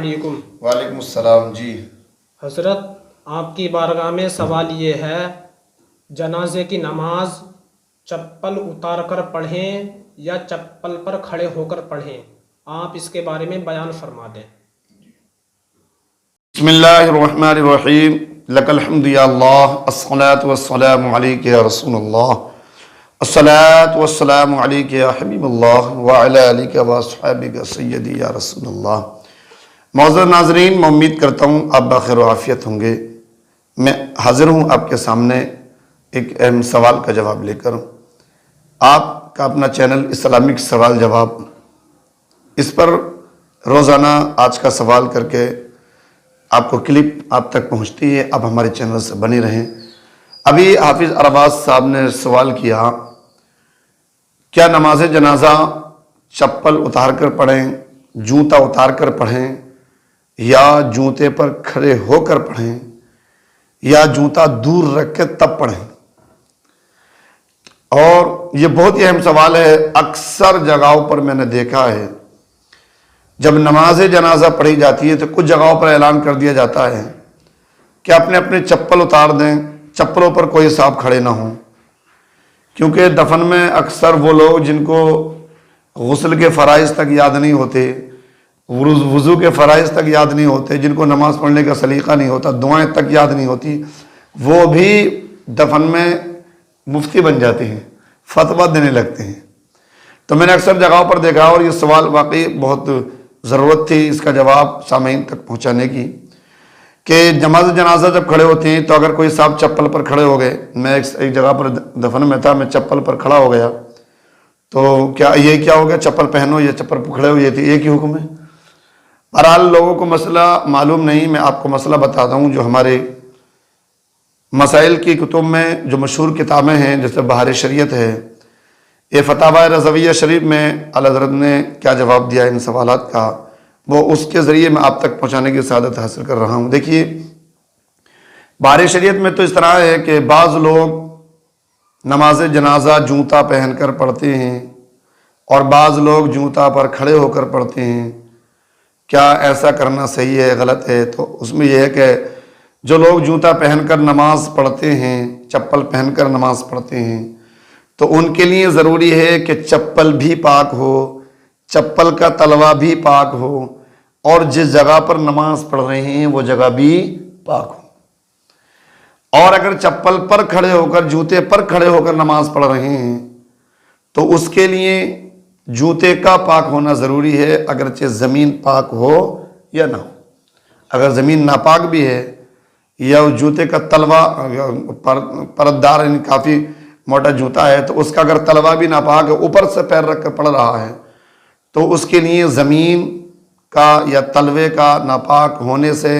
علیکم۔ وعلیکم السلام جی۔ حضرت آپ کی بارگاہ میں سوال یہ ہے، جنازے کی نماز چپل اتار کر پڑھیں یا چپل پر کھڑے ہو کر پڑھیں؟ آپ اس کے بارے میں بیان فرما دیں۔ بسم اللہ الرحمن الرحیم، لک الحمد یا اللہ، الصلاۃ والسلام علیک یا رسول اللہ، الصلاۃ والسلام علیک یا حبیب اللہ وعلی آلک واصحابک سیدی یا رسول اللہ۔ معزز ناظرین، میں امید کرتا ہوں آپ بخیر و عافیت ہوں گے۔ میں حاضر ہوں آپ کے سامنے ایک اہم سوال کا جواب لے کر۔ آپ کا اپنا چینل اسلامک سوال جواب، اس پر روزانہ آج کا سوال کر کے آپ کو کلپ آپ تک پہنچتی ہے۔ آپ ہمارے چینل سے بنے رہیں۔ ابھی حافظ ارباز صاحب نے سوال کیا، کیا نماز جنازہ چپل اتار کر پڑھیں، جوتا اتار کر پڑھیں، یا جوتے پر کھڑے ہو کر پڑھیں، یا جوتا دور رکھ کے تب پڑھیں؟ اور یہ بہت ہی اہم سوال ہے۔ اکثر جگہوں پر میں نے دیکھا ہے جب نماز جنازہ پڑھی جاتی ہے تو کچھ جگہوں پر اعلان کر دیا جاتا ہے کہ اپنے اپنے چپل اتار دیں، چپلوں پر کوئی صاحب کھڑے نہ ہوں، کیونکہ دفن میں اکثر وہ لوگ جن کو غسل کے فرائض تک یاد نہیں ہوتے، وضو کے فرائض تک یاد نہیں ہوتے، جن کو نماز پڑھنے کا سلیقہ نہیں ہوتا، دعائیں تک یاد نہیں ہوتی، وہ بھی دفن میں مفتی بن جاتے ہیں، فتویٰ دینے لگتے ہیں۔ تو میں نے اکثر جگہوں پر دیکھا، اور یہ سوال واقعی بہت ضرورت تھی اس کا جواب سامعین تک پہنچانے کی، کہ نماز جنازہ جب کھڑے ہوتے ہیں تو اگر کوئی صاحب چپل پر کھڑے ہو گئے، میں ایک جگہ پر دفن میں تھا، میں چپل پر کھڑا ہو گیا، تو کیا ہو گیا، چپل پہنو یا چپل پر کھڑے ہو، یہ تھی، ایک ہی حکم ہے۔ بہرحال لوگوں کو مسئلہ معلوم نہیں، میں آپ کو مسئلہ بتاتا ہوں جو ہمارے مسائل کی کتب میں جو مشہور کتابیں ہیں، جیسے بہار شریعت ہے، یہ فتاوی رضویہ شریف میں اعلیٰ حضرت نے کیا جواب دیا ان سوالات کا، وہ اس کے ذریعے میں آپ تک پہنچانے کی سعادت حاصل کر رہا ہوں۔ دیکھیے، بہار شریعت میں تو اس طرح ہے کہ بعض لوگ نماز جنازہ جوتا پہن کر پڑھتے ہیں، اور بعض لوگ جوتا پر کھڑے ہو کر پڑھتے ہیں۔ کیا ایسا کرنا صحیح ہے، غلط ہے؟ تو اس میں یہ ہے کہ جو لوگ جوتا پہن کر نماز پڑھتے ہیں، چپل پہن کر نماز پڑھتے ہیں، تو ان کے لیے ضروری ہے کہ چپل بھی پاک ہو، چپل کا تلوا بھی پاک ہو، اور جس جگہ پر نماز پڑھ رہے ہیں وہ جگہ بھی پاک ہو۔ اور اگر چپل پر کھڑے ہو کر، جوتے پر کھڑے ہو کر نماز پڑھ رہے ہیں تو اس کے لیے جوتے کا پاک ہونا ضروری ہے، اگرچہ زمین پاک ہو یا نہ ہو۔ اگر زمین ناپاک بھی ہے یا جوتے کا تلوا پردار، یعنی کافی موٹا جوتا ہے، تو اس کا اگر تلوا بھی ناپاک ہے، اوپر سے پیر رکھ کر پڑھ رہا ہے، تو اس کے لیے زمین کا یا تلوے کا ناپاک ہونے سے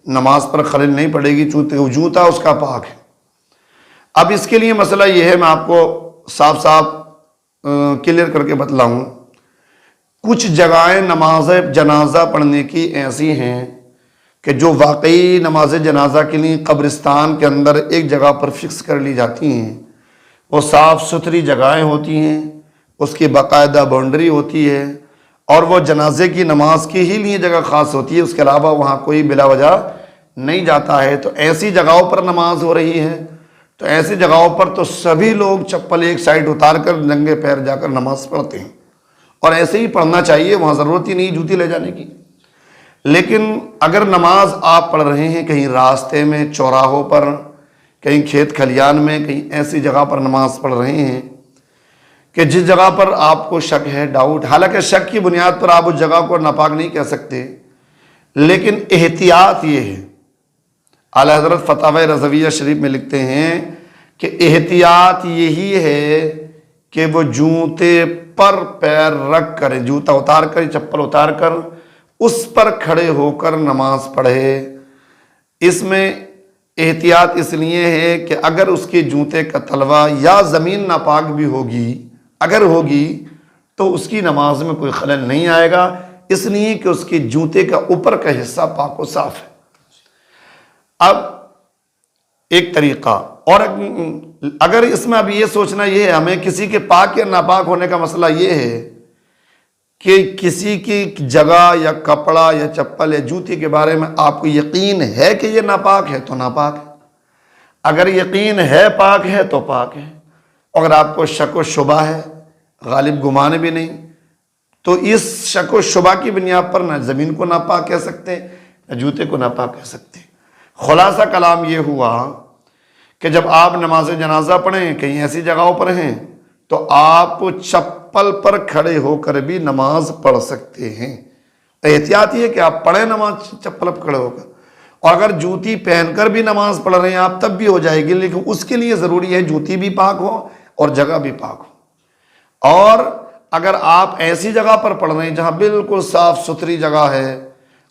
نماز پر خلل نہیں پڑے گی، چونکہ جوتا اس کا پاک ہے۔ اب اس کے لیے مسئلہ یہ ہے، میں آپ کو صاف کلیئر کر کے بتلاؤں۔ کچھ جگہیں نماز جنازہ پڑھنے کی ایسی ہیں کہ جو واقعی نماز جنازہ کے لیے قبرستان کے اندر ایک جگہ پر فکس کر لی جاتی ہیں، وہ صاف ستھری جگہیں ہوتی ہیں، اس کی باقاعدہ باؤنڈری ہوتی ہے، اور وہ جنازے کی نماز کے ہی لیے جگہ خاص ہوتی ہے، اس کے علاوہ وہاں کوئی بلا وجہ نہیں جاتا ہے۔ تو ایسی جگہوں پر نماز ہو رہی ہے، تو ایسی جگہوں پر تو سبھی لوگ چپل ایک سائڈ اتار کر ننگے پیر جا کر نماز پڑھتے ہیں، اور ایسے ہی پڑھنا چاہیے، وہاں ضرورت ہی نہیں جوتی لے جانے کی۔ لیکن اگر نماز آپ پڑھ رہے ہیں کہیں راستے میں، چوراہوں پر، کہیں کھیت کھلیان میں، کہیں ایسی جگہ پر نماز پڑھ رہے ہیں کہ جس جگہ پر آپ کو شک ہے، ڈاؤٹ، حالانکہ شک کی بنیاد پر آپ اس جگہ کو ناپاک نہیں کہہ سکتے، لیکن احتیاط یہ ہے، اعلیٰ حضرت فتاوی رضویہ شریف میں لکھتے ہیں کہ احتیاط یہی ہے کہ وہ جوتے پر پیر رکھ کر، جوتا اتار کر، چپل اتار کر، اس پر کھڑے ہو کر نماز پڑھے۔ اس میں احتیاط اس لیے ہے کہ اگر اس کے جوتے کا تلوا یا زمین ناپاک بھی ہوگی، اگر ہوگی، تو اس کی نماز میں کوئی خلل نہیں آئے گا، اس لیے کہ اس کے جوتے کا اوپر کا حصہ پاک و صاف ہے۔ اب ایک طریقہ، اور اگر اس میں اب یہ سوچنا یہ ہے، ہمیں کسی کے پاک یا ناپاک ہونے کا مسئلہ یہ ہے کہ کسی کی جگہ یا کپڑا یا چپل یا جوتی کے بارے میں آپ کو یقین ہے کہ یہ ناپاک ہے تو ناپاک ہے، اگر یقین ہے پاک ہے تو پاک ہے، اگر آپ کو شک و شبہ ہے، غالب گمان بھی نہیں، تو اس شک و شبہ کی بنیاد پر نہ زمین کو ناپاک کہہ سکتے نہ جوتے کو ناپاک کہہ سکتے۔ خلاصہ کلام یہ ہوا کہ جب آپ نماز جنازہ پڑھیں کہیں ایسی جگہوں پر ہیں تو آپ چپل پر کھڑے ہو کر بھی نماز پڑھ سکتے ہیں۔ احتیاط یہ ہے کہ آپ پڑھیں نماز چپل پر کھڑے ہو کر، اور اگر جوتی پہن کر بھی نماز پڑھ رہے ہیں آپ تب بھی ہو جائے گی، لیکن اس کے لیے ضروری ہے جوتی بھی پاک ہو اور جگہ بھی پاک ہو۔ اور اگر آپ ایسی جگہ پر پڑھ رہے ہیں جہاں بالکل صاف ستھری جگہ ہے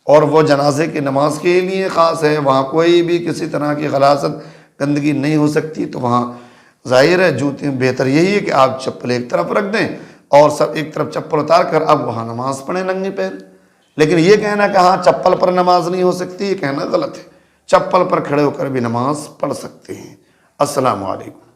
اور وہ جنازے کی نماز کے لیے خاص ہے، وہاں کوئی بھی کسی طرح کی غلاظت گندگی نہیں ہو سکتی، تو وہاں ظاہر ہے جوتی بہتر یہی ہے کہ آپ چپل ایک طرف رکھ دیں اور سب ایک طرف چپل اتار کر اب وہاں نماز پڑھیں ننگے پیر۔ لیکن یہ کہنا کہ ہاں چپل پر نماز نہیں ہو سکتی، یہ کہنا غلط ہے، چپل پر کھڑے ہو کر بھی نماز پڑھ سکتے ہیں۔ السلام علیکم۔